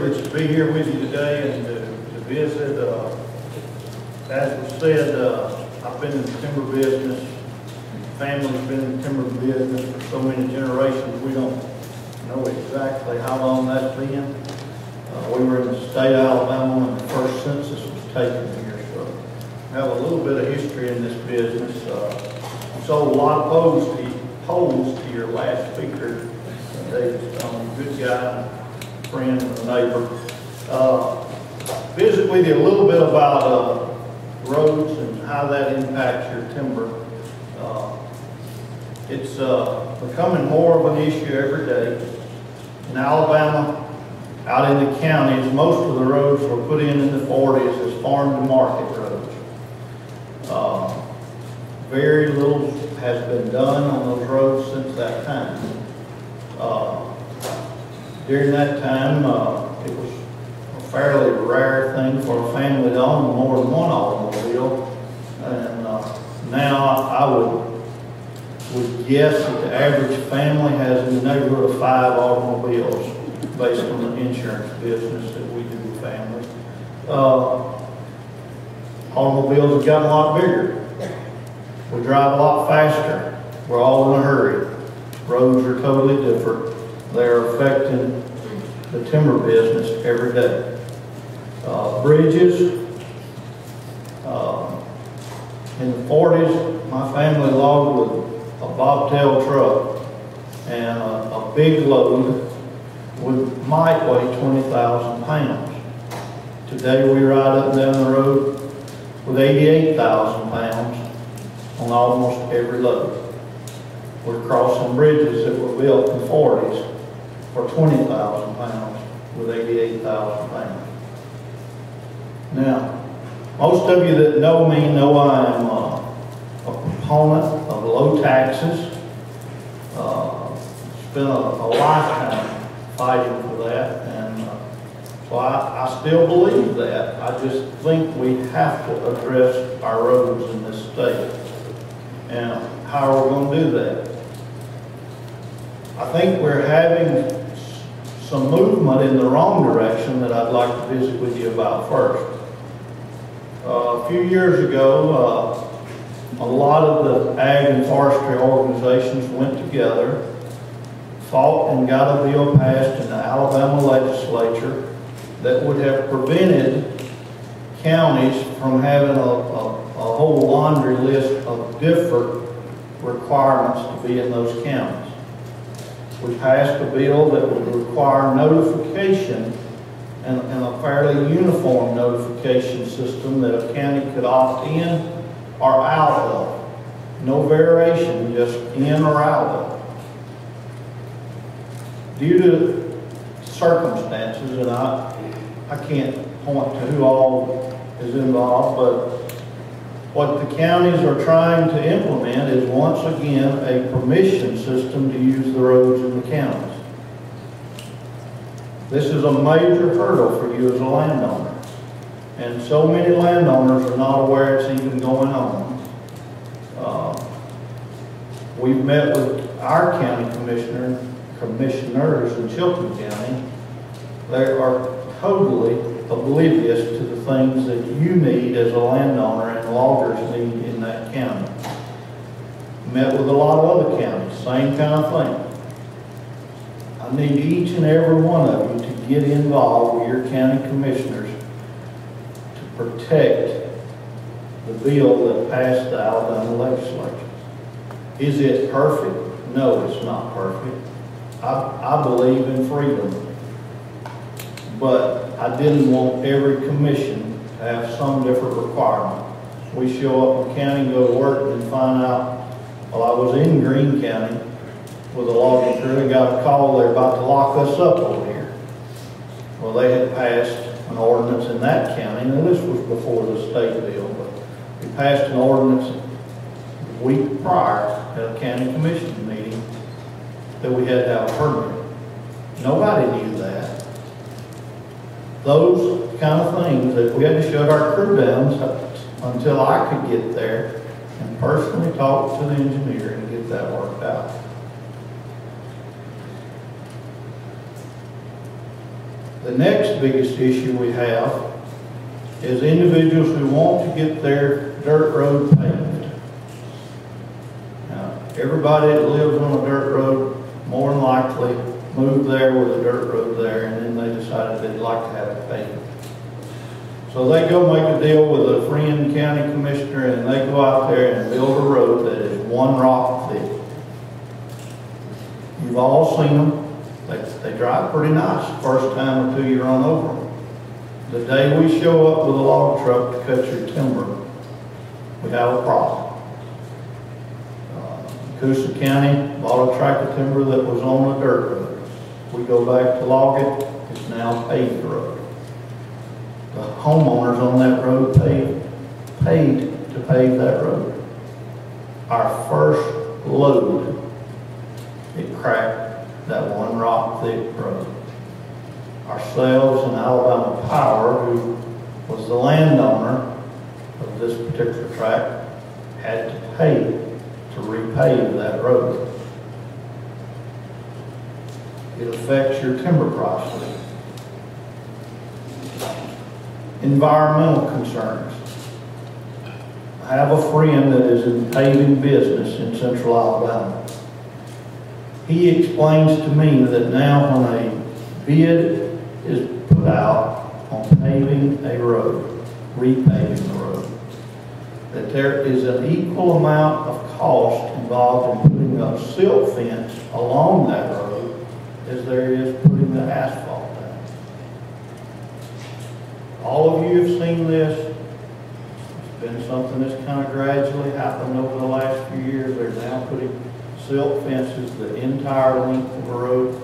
privilege to be here with you today and to visit. As was said, I've been in the timber business. Family's been in the timber business for so many generations. We don't know exactly how long that's been. We were in the state of Alabama when the first census was taken here, so I have a little bit of history in this business. Sold a lot of poles to your last speaker. David Stone, good guy, friend, and a neighbor. Visit with you a little bit about roads and how that impacts your timber. It's becoming more of an issue every day. In Alabama, out in the counties, most of the roads were put in the 40s as farm-to-market roads. Very little has been done on those roads since that time. During that time, it was a fairly rare thing for a family to own more than one automobile. And now I would guess that the average family has in the neighborhood of 5 automobiles based on the insurance business that we do with families. Automobiles have gotten a lot bigger. We drive a lot faster. We're all in a hurry. Roads are totally different. They're affecting the timber business every day. Bridges. In the 40s, my family logged with a bobtail truck, and a big load might weigh 20,000 pounds. Today we ride up and down the road with 88,000 pounds on almost every load. We're crossing bridges that were built in the 40s for 20,000 pounds with 88,000 pounds. Now, most of you that know me know I'm a proponent of low taxes. Spent a lifetime fighting for that, and so I still believe that. I just think we have to address our roads in this state. And how are we going to do that? I think we're having some movement in the wrong direction that I'd like to visit with you about first. A few years ago, a lot of the ag and forestry organizations went together, fought and got a bill passed in the Alabama legislature that would have prevented counties from having a whole laundry list of different requirements to be in those counties. We passed a bill that would require notification and a fairly uniform notification system that a county could opt in or out of. No variation, just in or out of. Due to circumstances, and I can't point to who all is involved, but what the counties are trying to implement is once again a permission system to use the roads in the counties. This is a major hurdle for you as a landowner. And so many landowners are not aware it's even going on. We've met with our county commissioners in Chilton County. They are totally oblivious to the things that you need as a landowner and loggers need in that county. Met with a lot of other counties, same kind of thing. I need each and every one of you to get involved with your county commissioners to protect the bill that passed the Alabama legislature. Is it perfect? No, it's not perfect. I believe in freedom. But I didn't want every commission to have some different requirement. We show up in county, go to work, and find out, well, I was in Greene County with a logging crew and got a call they're about to lock us up over here. Well, they had passed an ordinance in that county, and this was before the state bill, but we passed an ordinance a week prior at a county commission meeting that we had to have a permit. Nobody knew that. Those kind of things that we had to shut our crew down until I could get there and personally talk to the engineer and get that worked out. The next biggest issue we have is individuals who want to get their dirt road paved. Now, everybody that lives on a dirt road more than likely moved there with a dirt road there, and then they decided they'd like to have it paved. So they go make a deal with a friend county commissioner, and they go out there and build a road that is one rock thick. You've all seen them. They drive pretty nice the first time or two you run over them. The day we show up with a log truck to cut your timber, we have a problem. Coosa County bought a tract of timber that was on a dirt road. We go back to log it, it's now a paved road. The homeowners on that road paid to pave that road. Our first load, it cracked that one rock thick road. Ourselves and Alabama Power, who was the landowner of this particular tract, had to pay to repave that road. It affects your timber price. Environmental concerns. I have a friend that is in paving business in central Alabama. He explains to me that now when a bid is put out on paving a road, repaving the road, that there is an equal amount of cost involved in putting up silt fence along that road as there is putting the asphalt down. All of you have seen this. It's been something that's kind of gradually happened over the last few years. They're now putting silt fences the entire length of the road.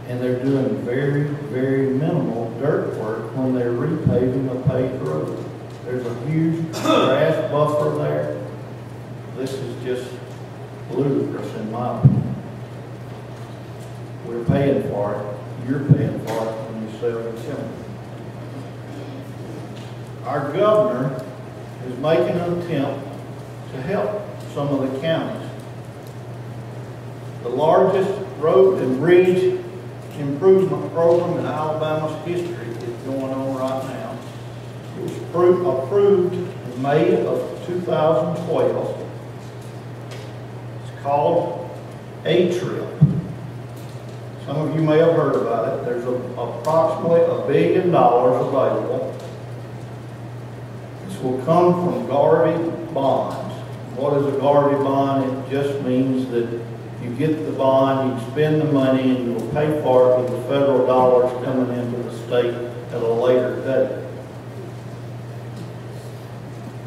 And they're doing very, very minimal dirt work when they're repaving a paved road. There's a huge grass buffer there. This is just ludicrous in my opinion. We're paying for it. You're paying for it when you sell your timber. Our governor is making an attempt to help some of the counties. The largest road and bridge improvement program in Alabama's history is going on right now. It was approved in May of 2012. It's called A-Trip. Some of you may have heard about it. There's approximately $1 billion available. This will come from Garvey bonds. What is a Garvey bond? It just means that you get the bond, you spend the money, and you'll pay for it with the federal dollars coming into the state at a later date.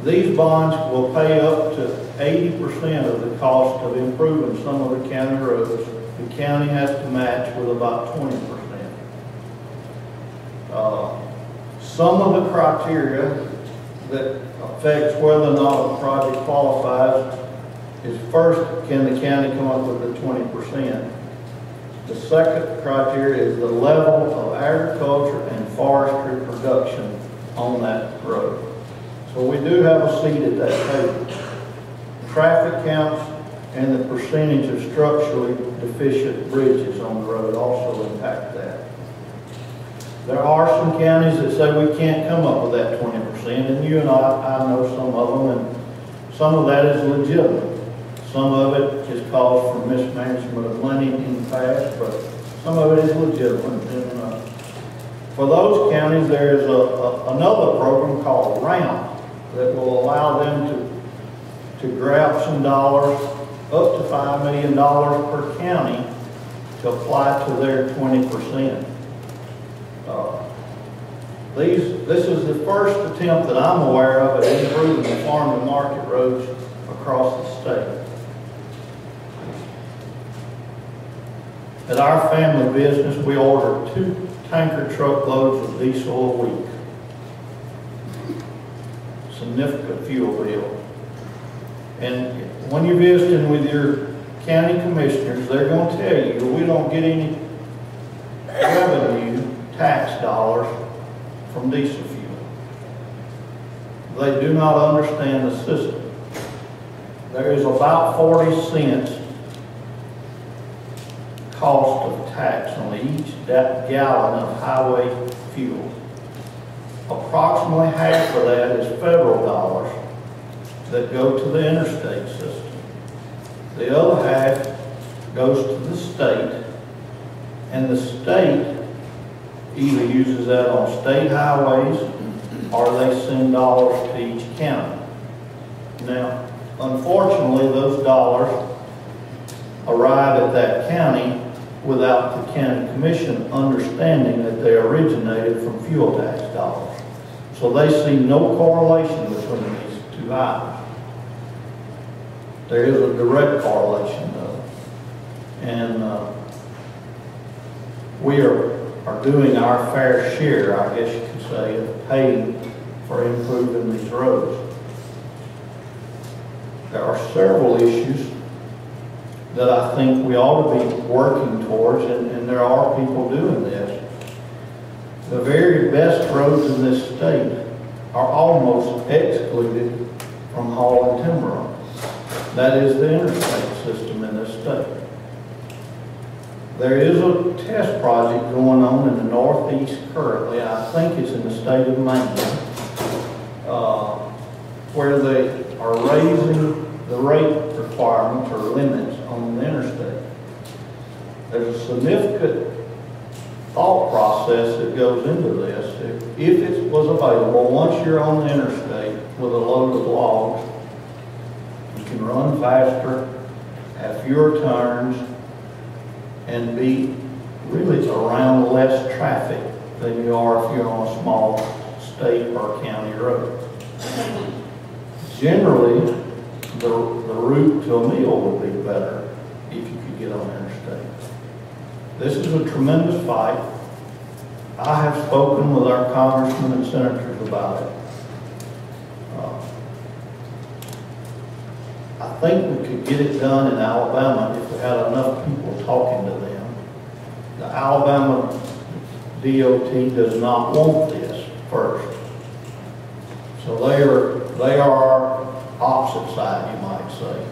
These bonds will pay up to 80% of the cost of improving some of the county roads. The county has to match with about 20%. Some of the criteria that affects whether or not a project qualifies is first, can the county come up with the 20%? The second criteria is the level of agriculture and forestry production on that road. So we do have a seat at that table. Traffic counts and the percentage of structurally deficient bridges on the road also impact that. There are some counties that say we can't come up with that 20%, and you and I know some of them, and some of that is legitimate. Some of it is caused from mismanagement of money in the past, but some of it is legitimate. And, for those counties, there is another program called RAMP that will allow them to grab some dollars, up to $5 million per county, to apply to their 20%. This is the first attempt that I'm aware of at improving the farm to market roads across the state. At our family business, we order 2 tanker truckloads of diesel a week. Significant fuel bill. And when you're visiting with your county commissioners, they're going to tell you we don't get any revenue tax dollars from diesel fuel. They do not understand the system. There is about 40 cents cost of tax on each gallon of highway fuel. Approximately half of that is federal dollars that go to the interstate system. The other half goes to the state, and the state either uses that on state highways or they send dollars to each county. Now, unfortunately, those dollars arrive at that county without the county commission understanding that they originated from fuel tax dollars. So they see no correlation between these two items. There is a direct correlation though. And we are doing our fair share, I guess you could say, of paying for improving these roads. There are several issues that I think we ought to be working towards, and there are people doing this. The very best roads in this state are almost excluded from hauling timber on. That is the interstate system in this state. There is a test project going on in the Northeast currently. I think it's in the state of Maine, where they are raising the rate requirements or limits on the interstate. There's a significant thought process that goes into this. If it was available, once you're on the interstate with a load of logs, you can run faster, have fewer turns, and be really around less traffic than you are if you're on a small state or county road. Generally, the route to a meal would be better if you could get on the interstate. This is a tremendous fight. I have spoken with our congressmen and senators about it. I think we could get it done in Alabama if we had enough people talking to them. The Alabama DOT does not want this first. So they are our opposite side, you might say.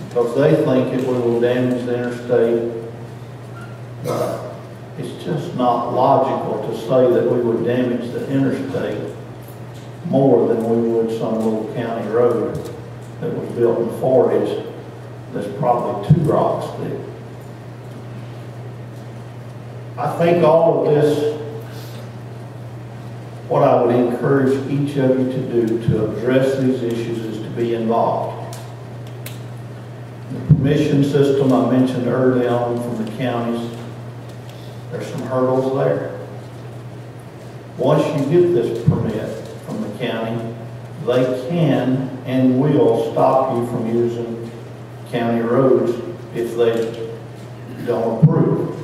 Because they think it will damage the interstate. It's just not logical to say that we would damage the interstate more than we would some little county road that was built in the 40s that's probably 2 rocks thick. I think all of this, what I would encourage each of you to do to address these issues is to be involved. The permission system I mentioned early on from the counties, there's some hurdles there. Once you get this permit from the county, they can and will stop you from using county roads if they don't approve.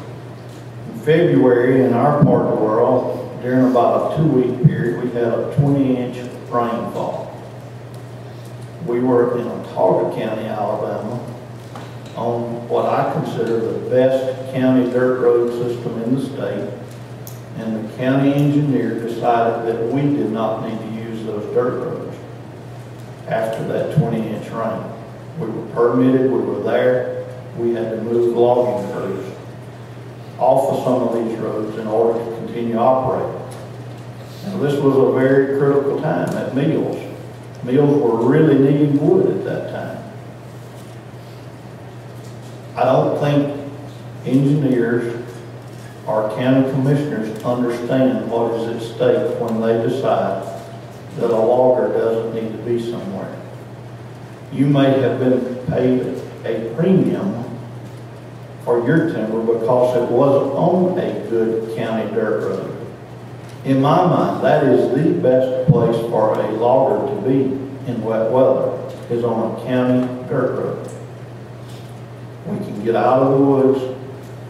In February, in our part of the world, during about a 2-week period, we had a 20-inch rainfall. We were in Autauga County, Alabama, on what I consider the best county dirt road system in the state, and the county engineer decided that we did not need to use those dirt roads after that 20-inch rain. We were permitted, we were there, we had to move logging crews off of some of these roads in order to continue operating. Now, this was a very critical time at mills. Mills were really needing wood at that time. I don't think engineers or county commissioners understand what is at stake when they decide that a logger doesn't need to be somewhere. You may have been paid a premium for your timber because it wasn't on a good county dirt road. In my mind, that is the best place for a logger to be in wet weather, is on a county dirt road. We can get out of the woods.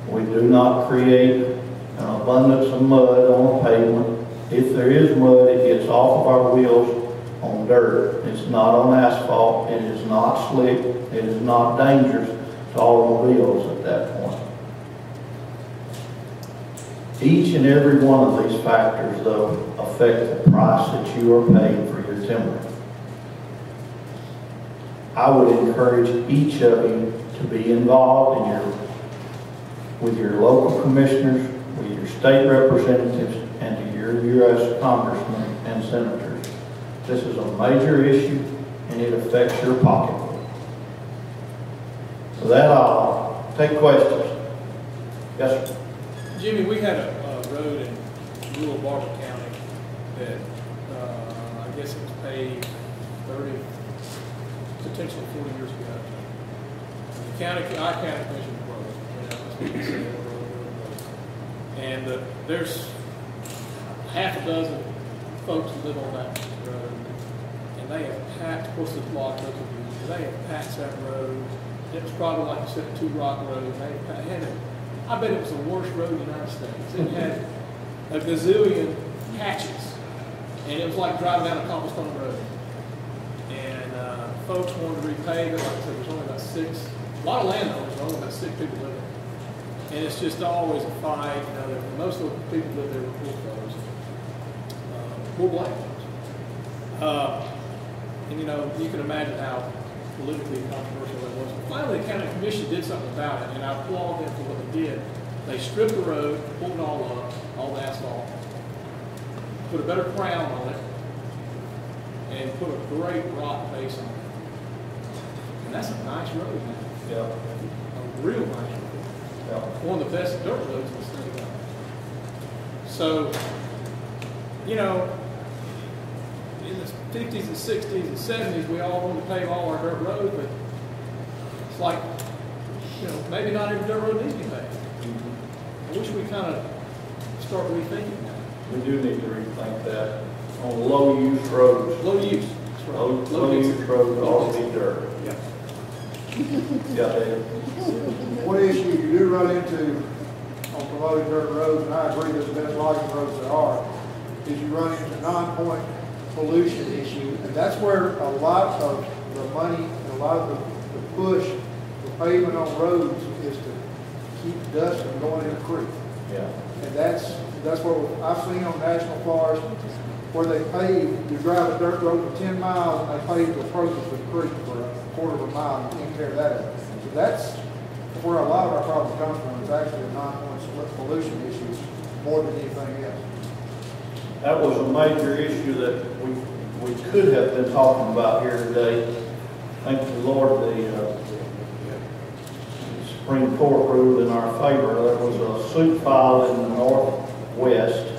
We do not create an abundance of mud on the pavement. If there is mud, it gets off of our wheels on dirt. It's not on asphalt. It is not slick. It is not dangerous to automobiles at that point. Each and every one of these factors, though, affect the price that you are paying for your timber. I would encourage each of you to be involved in your with your local commissioners, with your state representatives, and to your U.S. congressmen and senators. This is a major issue, and it affects your pocketbook. With that, I'll take questions. Yes, sir. Jimmy, we had a road in rural Barber County that I guess it was paved 30, potentially 40 years ago. Our county commission road, and there's half a dozen folks who live on that road, and they have packed, of course, this block doesn't use it, they have packed that road. It was probably, like you said, a two-rock road, and they had it. I bet it was the worst road in the United States. It had a gazillion patches, and it was like driving down a cobblestone road. And folks wanted to repave it. Like I said, there's only about a lot of landowners, only about 6 people living there. And it's just always a fight. You know, most of the people live there were poor folks, poor black folks. And you know, you can imagine how politically controversial that was. But finally, the county commission did something about it, and I applaud them for what they did. They stripped the road, pulled it all up, all the asphalt, put a better crown on it, and put a great rock base on it. And that's a nice road now. Yeah. A real nice road. Yeah. One of the best dirt roads in the state. So, you know, in the 50s and 60s and 70s, we all wanted to pave all our dirt roads, but it's like, you know, maybe not every dirt road needs to be paved. I wish we kind of start rethinking that. We do need to rethink that on low-use roads. Low use. That's right. Low-use roads ought to be dirt. Yeah. Yeah, David. One issue you do run into on promoting dirt roads, and I agree they're the best logging roads there are, is you run into non-point pollution issue, and that's where a lot of the money and a lot of the push for pavement on roads is to keep dust from going in the creek. Yeah. And that's what I've seen on national forest where they pave, you drive a dirt road for 10 miles and they pave the approaches to the creek for a quarter of a mile and take care of that. So that's where a lot of our problem comes from. It's actually a non-point pollution issue more than anything else. That was a major issue that we could have been talking about here today. Thank the Lord, the Supreme Court ruled in our favor. There was a suit filed in the Northwest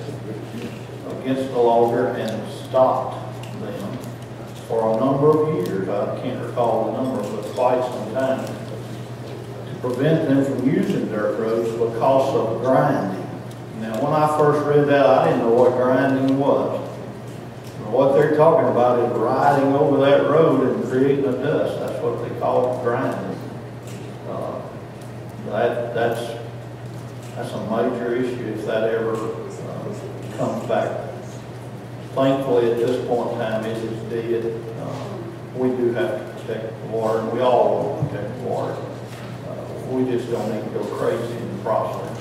against the logger and stopped them for a number of years. I can't recall the number, but quite some time, to prevent them from using dirt roads because of grinding. Now, when I first read that, I didn't know what grinding was. What they're talking about is riding over that road and creating a dust. That's what they call grinding. That's a major issue if that ever comes back. Thankfully, at this point in time, it is dead. We do have to protect the water, and we all want to protect the water. We just don't need to go crazy in the process.